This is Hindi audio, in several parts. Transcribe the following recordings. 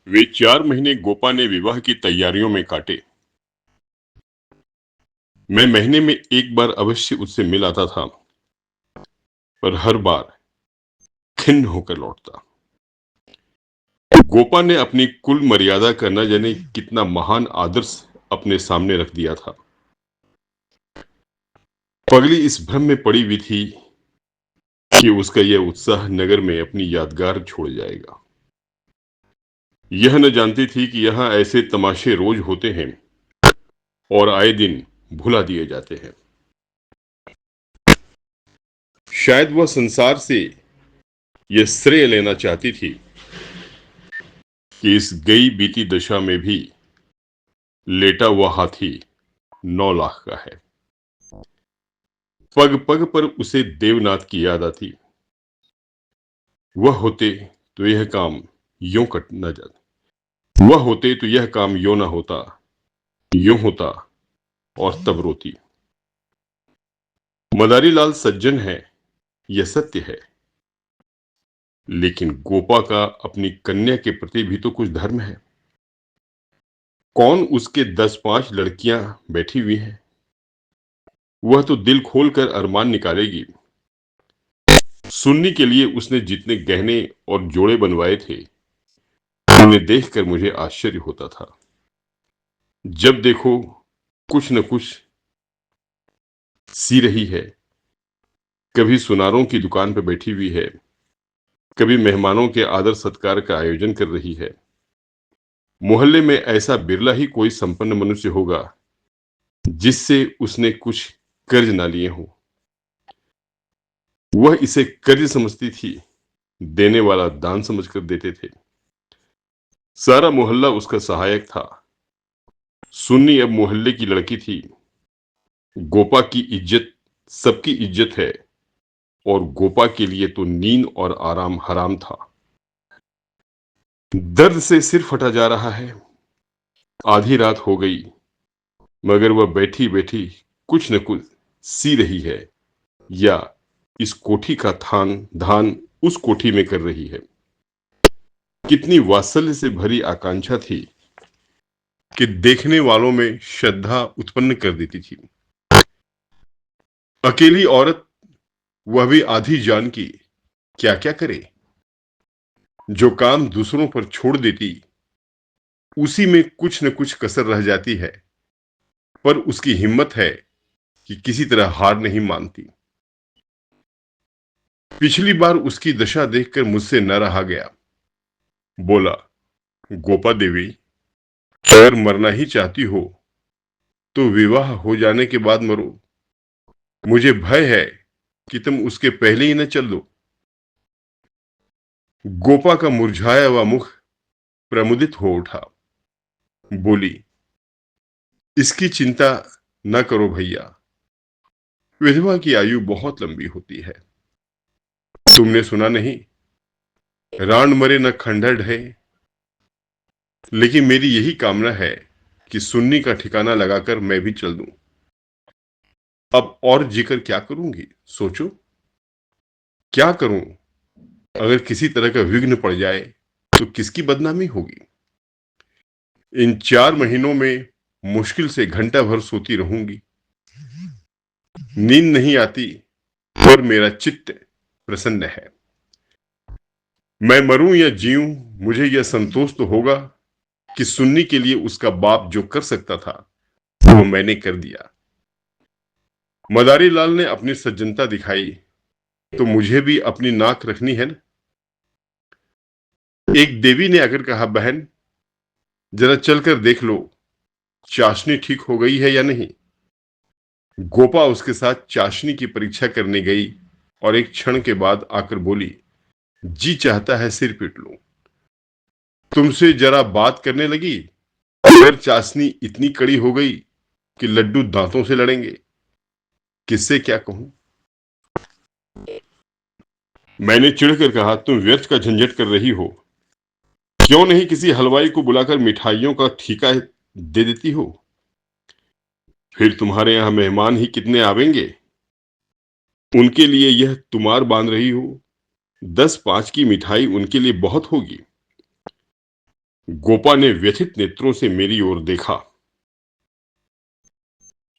वे 4 महीने गोपा ने विवाह की तैयारियों में काटे। मैं महीने में एक बार अवश्य उससे मिल आता था, पर हर बार खिन्न होकर लौटता। गोपा ने अपनी कुल मर्यादा का न जाने कितना महान आदर्श अपने सामने रख दिया था। पगली इस भ्रम में पड़ी हुई थी कि उसका यह उत्साह नगर में अपनी यादगार छोड़ जाएगा। यह न जानती थी कि यहाँ ऐसे तमाशे रोज होते हैं और आए दिन भुला दिए जाते हैं। शायद वह संसार से यह श्रेय लेना चाहती थी कि इस गई बीती दशा में भी लेटा हुआ हाथी 9 लाख का है। पग पग पर उसे देवनाथ की याद आती। वह होते तो यह काम यूं कट न जाता। वह होते तो यह काम यूं ना होता, यूं होता और तब रोती। मदारी लाल सज्जन है, यह सत्य है, लेकिन गोपा का अपनी कन्या के प्रति भी तो कुछ धर्म है। कौन उसके 10-5 लड़कियां बैठी हुई हैं, वह तो दिल खोलकर अरमान निकालेगी। सुन्नी के लिए उसने जितने गहने और जोड़े बनवाए थे, उन्हें देखकर मुझे आश्चर्य होता था। जब देखो कुछ न कुछ सी रही है। कभी सुनारों की दुकान पर बैठी हुई है, कभी मेहमानों के आदर सत्कार का आयोजन कर रही है। मोहल्ले में ऐसा बिरला ही कोई संपन्न मनुष्य होगा जिससे उसने कुछ कर्ज ना लिए हो। वह इसे कर्ज समझती थी, देने वाला दान समझकर देते थे। सारा मोहल्ला उसका सहायक था। सुन्नी अब मोहल्ले की लड़की थी। गोपा की इज्जत सबकी इज्जत है, और गोपा के लिए तो नींद और आराम हराम था। दर्द से सिर फटा जा रहा है। आधी रात हो गई, मगर वह बैठी बैठी कुछ न कुछ सी रही है, या इस कोठी का थान धान उस कोठी में कर रही है। कितनी वात्सल्य से भरी आकांक्षा थी कि देखने वालों में श्रद्धा उत्पन्न कर देती थी। अकेली औरत, वह भी आधी जान की, क्या क्या करे। जो काम दूसरों पर छोड़ देती, उसी में कुछ न कुछ कसर रह जाती है, पर उसकी हिम्मत है कि किसी तरह हार नहीं मानती। पिछली बार उसकी दशा देखकर मुझसे न रहा गया। बोला, गोपा देवी, अगर मरना ही चाहती हो तो विवाह हो जाने के बाद मरो। मुझे भय है कि तुम उसके पहले ही न चल दो। गोपा का मुरझाया हुआ मुख प्रमुदित हो उठा। बोली, इसकी चिंता न करो भैया। विधवा की आयु बहुत लंबी होती है। तुमने सुना नहीं, रान मरे न खंडर ढहे। लेकिन मेरी यही कामना है कि सुन्नी का ठिकाना लगाकर मैं भी चल दूं। अब और जीकर क्या करूंगी, सोचो। क्या करूं? अगर किसी तरह का विघ्न पड़ जाए तो किसकी बदनामी होगी। इन 4 महीनों में मुश्किल से घंटा भर सोती रहूंगी। नींद नहीं आती, और मेरा चित्त प्रसन्न है। मैं मरूं या जीऊं, मुझे यह संतोष तो होगा कि सुन्नी के लिए उसका बाप जो कर सकता था, वो मैंने कर दिया। मदारी लाल ने अपनी सज्जनता दिखाई, तो मुझे भी अपनी नाक रखनी है ना। एक देवी ने आकर कहा, बहन जरा चलकर देख लो, चाशनी ठीक हो गई है या नहीं। गोपा उसके साथ चाशनी की परीक्षा करने गई और एक क्षण के बाद आकर बोली, जी चाहता है सिर पीट लूं। तुमसे जरा बात करने लगी, अगर चाशनी इतनी कड़ी हो गई कि लड्डू दांतों से लड़ेंगे। किससे क्या कहूं। मैंने चिढ़कर कहा, तुम व्यर्थ का झंझट कर रही हो। क्यों नहीं किसी हलवाई को बुलाकर मिठाइयों का ठेका दे देती हो। फिर तुम्हारे यहां मेहमान ही कितने आवेंगे। उनके लिए यह तुम्हार बांध रही हो। 10-5 की मिठाई उनके लिए बहुत होगी। गोपा ने व्यथित नेत्रों से मेरी ओर देखा।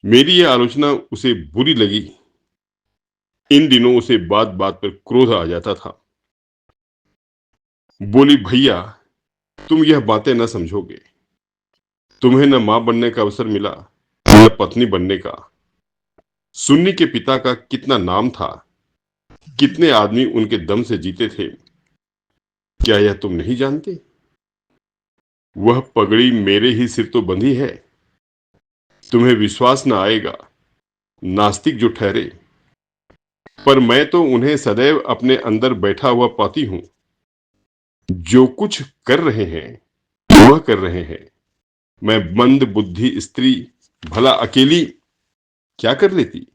मेरी यह आलोचना उसे बुरी लगी। इन दिनों उसे बात बात पर क्रोध आ जाता था। बोली, भैया तुम यह बातें न समझोगे। तुम्हें न मां बनने का अवसर मिला, न पत्नी बनने का। सुन्नी के पिता का कितना नाम था, कितने आदमी उनके दम से जीते थे, क्या यह तुम नहीं जानते? वह पगड़ी मेरे ही सिर तो बंधी है। तुम्हें विश्वास न आएगा, नास्तिक जो ठहरे, पर मैं तो उन्हें सदैव अपने अंदर बैठा हुआ पाती हूं। जो कुछ कर रहे हैं वह कर रहे हैं। मैं मंद बुद्धि स्त्री भला अकेली क्या कर लेती?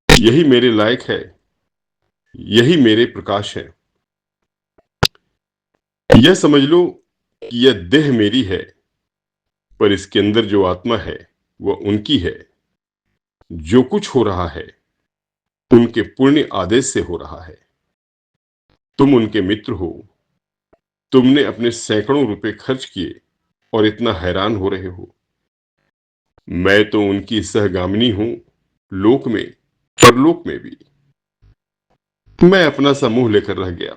यही मेरे लायक है, यही मेरे प्रकाश है। यह समझ लो कि यह देह मेरी है, पर इसके अंदर जो आत्मा है वह उनकी है। जो कुछ हो रहा है उनके पुण्य आदेश से हो रहा है। तुम उनके मित्र हो। तुमने अपने सैकड़ों रुपए खर्च किए और इतना हैरान हो रहे हो। मैं तो उनकी सहगामिनी हूं, लोक में, परलोक में भी। मैं अपना सा मुंह लेकर रह गया।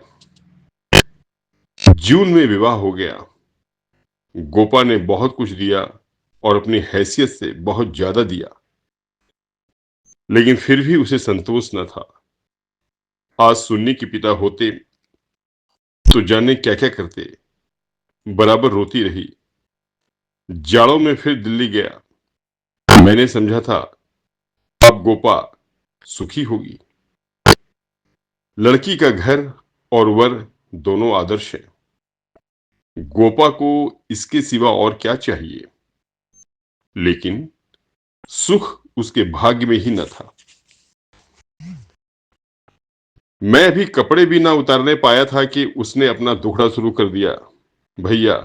जून में विवाह हो गया। गोपा ने बहुत कुछ दिया और अपनी हैसियत से बहुत ज्यादा दिया, लेकिन फिर भी उसे संतोष न था। आज सुन्नी के पिता होते तो जाने क्या क्या करते। बराबर रोती रही। जाड़ों में फिर दिल्ली गया। मैंने समझा था अब गोपा सुखी होगी। लड़की का घर और वर दोनों आदर्श हैं। गोपा को इसके सिवा और क्या चाहिए? लेकिन सुख उसके भाग्य में ही न था। मैं अभी कपड़े भी ना उतारने पाया था कि उसने अपना दुखड़ा शुरू कर दिया। भैया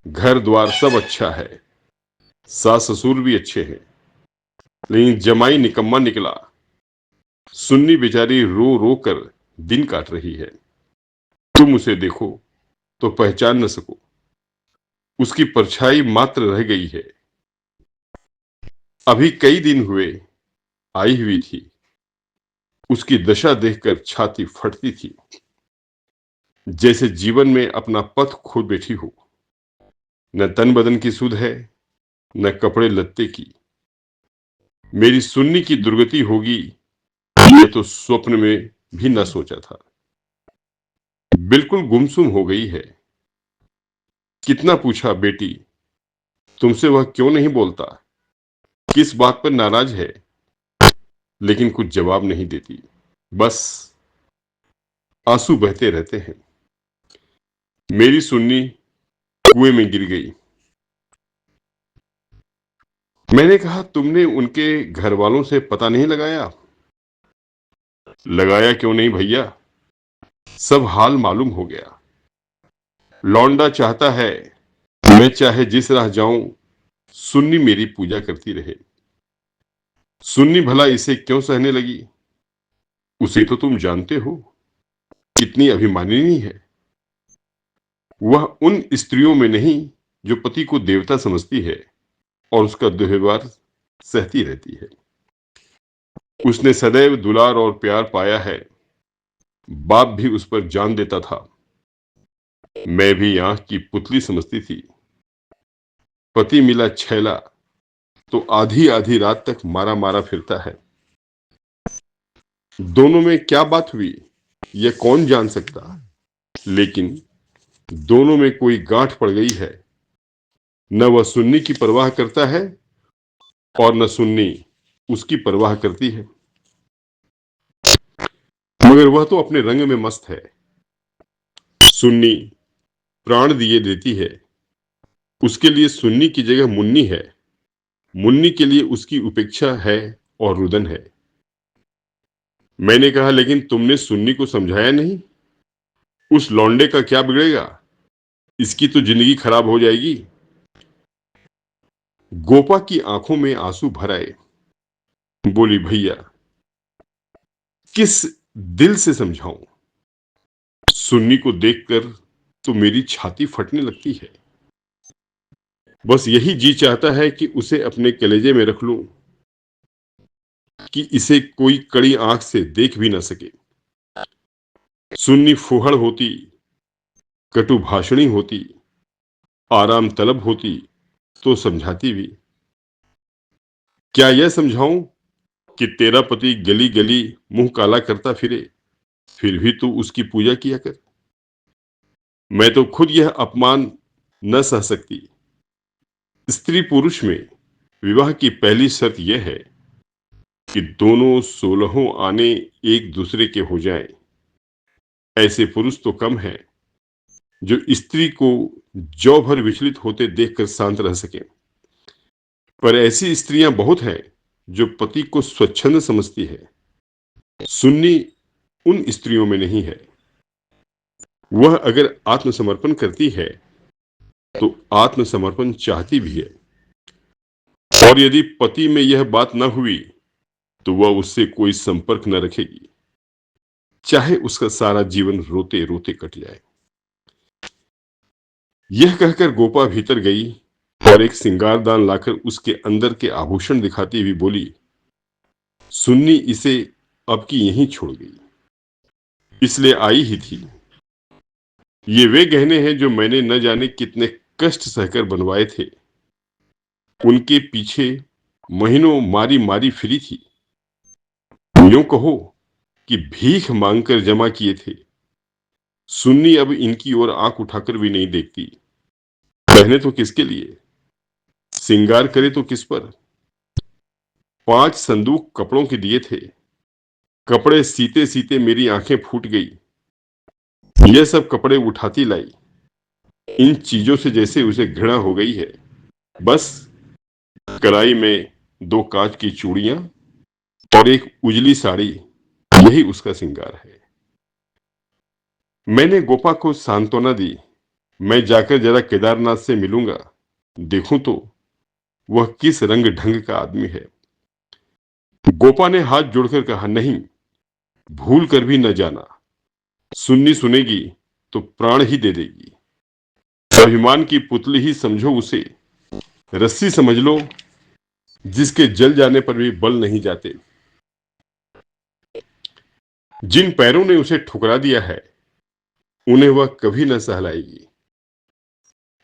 घर द्वार सब अच्छा है, सास ससुर भी अच्छे हैं, लेकिन जमाई निकम्मा निकला। सुन्नी बेचारी रो रो कर दिन काट रही है। तुम उसे देखो तो पहचान न सको। उसकी परछाई मात्र रह गई है। अभी कई दिन हुए आई हुई थी। उसकी दशा देखकर छाती फटती थी, जैसे जीवन में अपना पथ खो बैठी हो। न तन बदन की सुध है, न कपड़े लत्ते की। मेरी सुन्नी की दुर्गति होगी ये तो स्वप्न में भी न सोचा था। बिल्कुल गुमसुम हो गई है। कितना पूछा, बेटी तुमसे वह क्यों नहीं बोलता, किस बात पर नाराज है, लेकिन कुछ जवाब नहीं देती। बस आंसू बहते रहते हैं। मेरी सुन्नी कुएं में गिर गई। मैंने कहा, तुमने उनके घर वालों से पता नहीं लगाया? लगाया क्यों नहीं भैया, सब हाल मालूम हो गया। लौंडा चाहता है मैं चाहे जिस राह जाऊं, सुन्नी मेरी पूजा करती रहे। सुन्नी भला इसे क्यों सहने लगी? उसे तो तुम जानते हो, कितनी अभिमानिनी है। वह उन स्त्रियों में नहीं जो पति को देवता समझती है और उसका दुर्व्यवहार सहती रहती है। उसने सदैव दुलार और प्यार पाया है। बाप भी उस पर जान देता था। मैं भी आंख की पुतली समझती थी। पति मिला छैला तो आधी आधी रात तक मारा मारा फिरता है। दोनों में क्या बात हुई यह कौन जान सकता, लेकिन दोनों में कोई गांठ पड़ गई है। न वह सुन्नी की परवाह करता है और न सुन्नी उसकी परवाह करती है। मगर वह तो अपने रंग में मस्त है। सुन्नी प्राण दिए देती है। उसके लिए सुन्नी की जगह मुन्नी है। मुन्नी के लिए उसकी उपेक्षा है और रुदन है। मैंने कहा, लेकिन तुमने सुन्नी को समझाया नहीं? उस लौंडे का क्या बिगड़ेगा, इसकी तो जिंदगी खराब हो जाएगी। गोपा की आंखों में आंसू भर आए। बोली, भैया किस दिल से समझाऊं? सुन्नी को देखकर तो मेरी छाती फटने लगती है। बस यही जी चाहता है कि उसे अपने कलेजे में रख लूं, कि इसे कोई कड़ी आंख से देख भी ना सके। सुन्नी फूहड़ होती, कटु भाषणी होती, आराम तलब होती तो समझाती भी। क्या यह समझाऊं कि तेरा पति गली गली मुंह काला करता फिरे, फिर भी तू उसकी पूजा किया कर। मैं तो खुद यह अपमान न सह सकती। स्त्री पुरुष में विवाह की पहली शर्त यह है कि दोनों सोलहों आने एक दूसरे के हो जाएं। ऐसे पुरुष तो कम हैं जो स्त्री को जौ भर विचलित होते देखकर शांत रह सके, पर ऐसी स्त्रियां बहुत हैं जो पति को स्वच्छंद समझती है। सुन्नी उन स्त्रियों में नहीं है। वह अगर आत्मसमर्पण करती है तो आत्मसमर्पण चाहती भी है, और यदि पति में यह बात न हुई तो वह उससे कोई संपर्क न रखेगी, चाहे उसका सारा जीवन रोते रोते कट जाए। यह कहकर गोपा भीतर गई और एक सिंगारदान लाकर उसके अंदर के आभूषण दिखाती हुई बोली, सुन्नी इसे अब की यहीं छोड़ गई, इसलिए आई ही थी। ये वे गहने हैं जो मैंने न जाने कितने कष्ट सहकर बनवाए थे। उनके पीछे महीनों मारी मारी फिरी थी। यूं कहो कि भीख मांगकर जमा किए थे। सुन्नी अब इनकी ओर आंख उठाकर भी नहीं देखती। पहने तो किसके लिए, सिंगार करे तो किस पर। 5 संदूक कपड़ों के दिए थे। कपड़े सीते सीते मेरी आंखें फूट गई। यह सब कपड़े उठाती लाई। इन चीजों से जैसे उसे घृणा हो गई है। बस कलाई में 2 कांच की चूड़ियां और एक उजली साड़ी, यही उसका सिंगार है। मैंने गोपा को सांत्वना दी, मैं जाकर जरा केदारनाथ से मिलूंगा, देखूं तो वह किस रंग ढंग का आदमी है। गोपा ने हाथ जोड़कर कहा, नहीं, भूल कर भी न जाना। सुन्नी सुनेगी तो प्राण ही दे देगी। अभिमान की पुतली ही समझो उसे, रस्सी समझ लो जिसके जल जाने पर भी बल नहीं जाते। जिन पैरों ने उसे ठुकरा दिया है उन्हें वह कभी न सहलाएगी।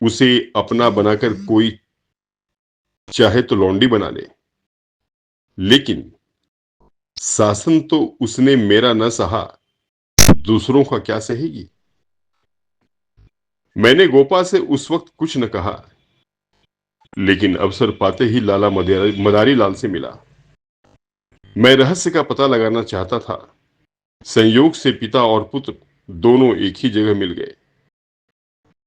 उसे अपना बनाकर कोई चाहे तो लौंडी बना ले, लेकिन शासन तो उसने मेरा न सहा, दूसरों का क्या सहेगी। मैंने गोपा से उस वक्त कुछ न कहा, लेकिन अवसर पाते ही लाला मदारी लाल से मिला। मैं रहस्य का पता लगाना चाहता था। संयोग से पिता और पुत्र दोनों एक ही जगह मिल गए।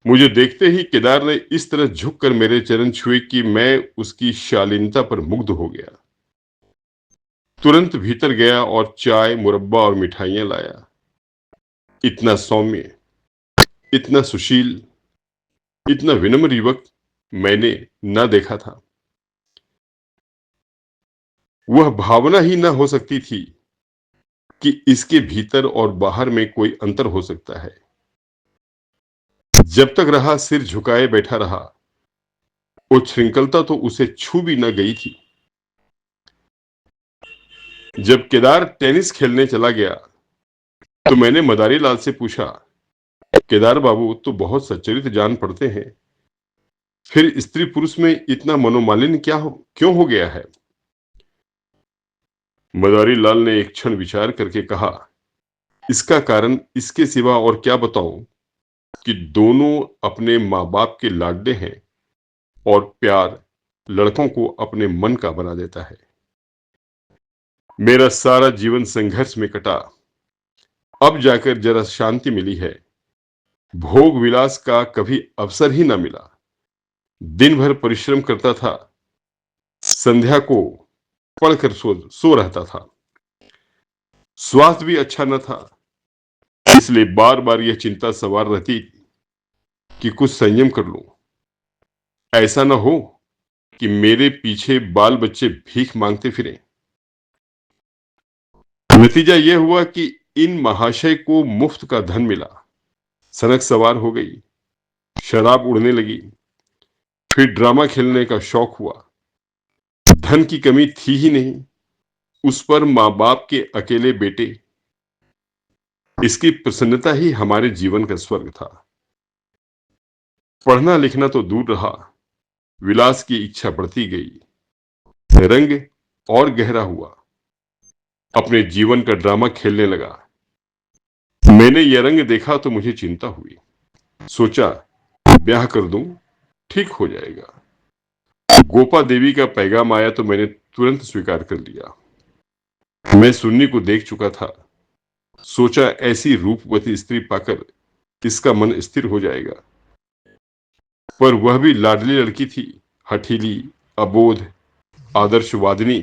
मुझे देखते ही केदार ने इस तरह झुककर मेरे चरण छुए कि मैं उसकी शालीनता पर मुग्ध हो गया। तुरंत भीतर गया और चाय, मुरब्बा और मिठाइयां लाया। इतना सौम्य, इतना सुशील, इतना विनम्र युवक मैंने न देखा था। वह भावना ही न हो सकती थी कि इसके भीतर और बाहर में कोई अंतर हो सकता है। जब तक रहा सिर झुकाए बैठा रहा। उच्छृंखलता तो उसे छू भी न गई थी। जब केदार टेनिस खेलने चला गया तो मैंने मदारी लाल से पूछा, केदार बाबू तो बहुत सच्चरित जान पड़ते हैं, फिर स्त्री पुरुष में इतना मनोमालिन्य क्यों हो गया है। मदारी लाल ने एक क्षण विचार करके कहा, इसका कारण इसके सिवा और क्या बताऊं कि दोनों अपने माँ बाप के लाडले हैं, और प्यार लड़कों को अपने मन का बना देता है। मेरा सारा जीवन संघर्ष में कटा, अब जाकर जरा शांति मिली है। भोग विलास का कभी अवसर ही ना मिला। दिन भर परिश्रम करता था, संध्या को पढ़कर सो रहता था। स्वास्थ्य भी अच्छा न था, इसलिए बार बार यह चिंता सवार रहती कि कुछ संयम कर लूं। ऐसा न हो कि मेरे पीछे बाल बच्चे भीख मांगते फिरें। नतीजा यह हुआ कि इन महाशय को मुफ्त का धन मिला, सनक सवार हो गई। शराब उड़ने लगी। फिर ड्रामा खेलने का शौक हुआ। धन की कमी थी ही नहीं, उस पर माँ बाप के अकेले बेटे, इसकी प्रसन्नता ही हमारे जीवन का स्वर्ग था। पढ़ना लिखना तो दूर रहा, विलास की इच्छा बढ़ती गई। रंग और गहरा हुआ, अपने जीवन का ड्रामा खेलने लगा। मैंने यह रंग देखा तो मुझे चिंता हुई। सोचा ब्याह कर दूं, ठीक हो जाएगा। गोपा देवी का पैगाम आया तो मैंने तुरंत स्वीकार कर लिया। मैं सुन्नी को देख चुका था। सोचा ऐसी रूपवती स्त्री पाकर इसका मन स्थिर हो जाएगा। पर वह भी लाडली लड़की थी, हठीली, अबोध, आदर्शवादिनी।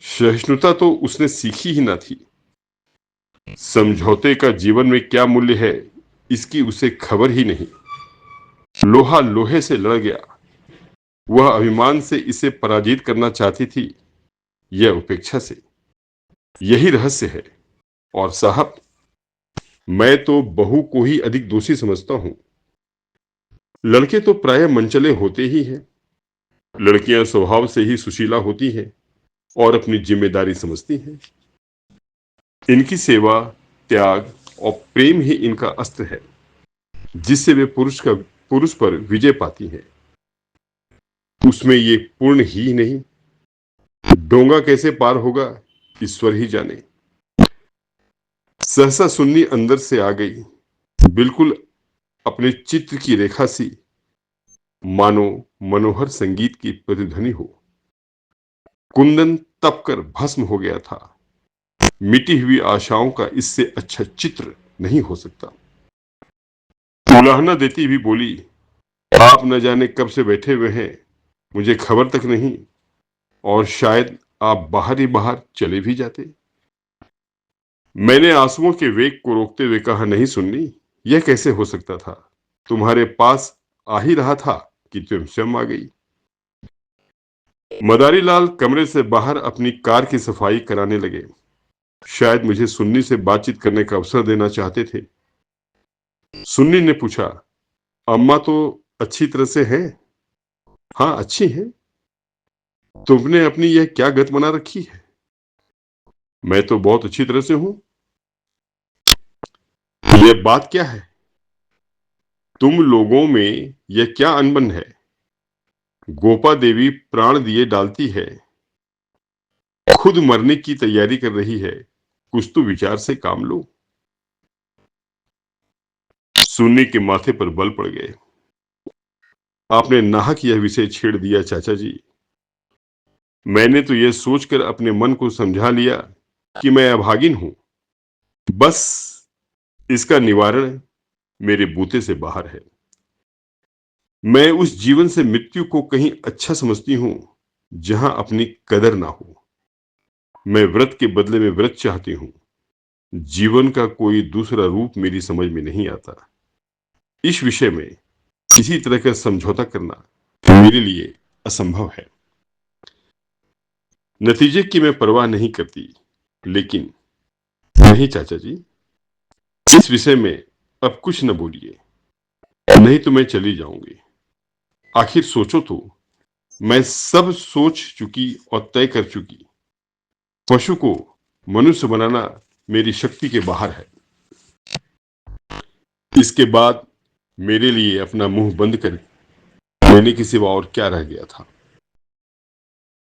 सहिष्णुता तो उसने सीखी ही ना थी। समझौते का जीवन में क्या मूल्य है, इसकी उसे खबर ही नहीं। लोहा लोहे से लड़ गया। वह अभिमान से इसे पराजित करना चाहती थी, यह उपेक्षा से। यही रहस्य है। और साहब, मैं तो बहू को ही अधिक दोषी समझता हूं। लड़के तो प्राय मनचले होते ही हैं। लड़कियां स्वभाव से ही सुशीला होती हैं और अपनी जिम्मेदारी समझती हैं। इनकी सेवा, त्याग और प्रेम ही इनका अस्त्र है, जिससे वे पुरुष पर विजय पाती हैं। उसमें ये पूर्ण ही नहीं। डोंगा कैसे पार होगा, ईश्वर ही जाने। सहसा सुन्नी अंदर से आ गई, बिल्कुल अपने चित्र की रेखा सी, मानो मनोहर संगीत की प्रतिध्वनि हो। कुंदन तप कर भस्म हो गया था। मिटी हुई आशाओं का इससे अच्छा चित्र नहीं हो सकता। उलाहना देती भी बोली, आप न जाने कब से बैठे हुए हैं, मुझे खबर तक नहीं। और शायद आप बाहर ही बाहर चले भी जाते। मैंने आंसुओं के वेग को रोकते हुए कहा, नहीं सुन्नी, यह कैसे हो सकता था। तुम्हारे पास आ ही रहा था कि तुम स्वयं आ गई। मदारी लाल कमरे से बाहर अपनी कार की सफाई कराने लगे। शायद मुझे सुन्नी से बातचीत करने का अवसर देना चाहते थे। सुन्नी ने पूछा, अम्मा तो अच्छी तरह से हैं? हाँ, अच्छी हैं। तुमने अपनी यह क्या गत बना रखी है? मैं तो बहुत अच्छी तरह से हूं। यह बात क्या है? तुम लोगों में यह क्या अनबन है? गोपा देवी प्राण दिए डालती है, खुद मरने की तैयारी कर रही है। कुछ तो विचार से काम लो। सुन्नी के माथे पर बल पड़ गए। आपने नाहक यह विषय छेड़ दिया चाचा जी। मैंने तो यह सोचकर अपने मन को समझा लिया कि मैं अभागिन हूं। बस इसका निवारण मेरे बूते से बाहर है। मैं उस जीवन से मृत्यु को कहीं अच्छा समझती हूं जहां अपनी कदर ना हो। मैं व्रत के बदले में व्रत चाहती हूं। जीवन का कोई दूसरा रूप मेरी समझ में नहीं आता। इस विषय में किसी तरह का समझौता करना मेरे लिए असंभव है। नतीजे की मैं परवाह नहीं करती, लेकिन नहीं चाचा जी, इस विषय में अब कुछ न बोलिए, नहीं तो मैं चली जाऊंगी। आखिर सोचो तो, मैं सब सोच चुकी और तय कर चुकी। पशु को मनुष्य बनाना मेरी शक्ति के बाहर है। इसके बाद मेरे लिए अपना मुंह बंद कर लेने के सिवा और क्या रह गया था।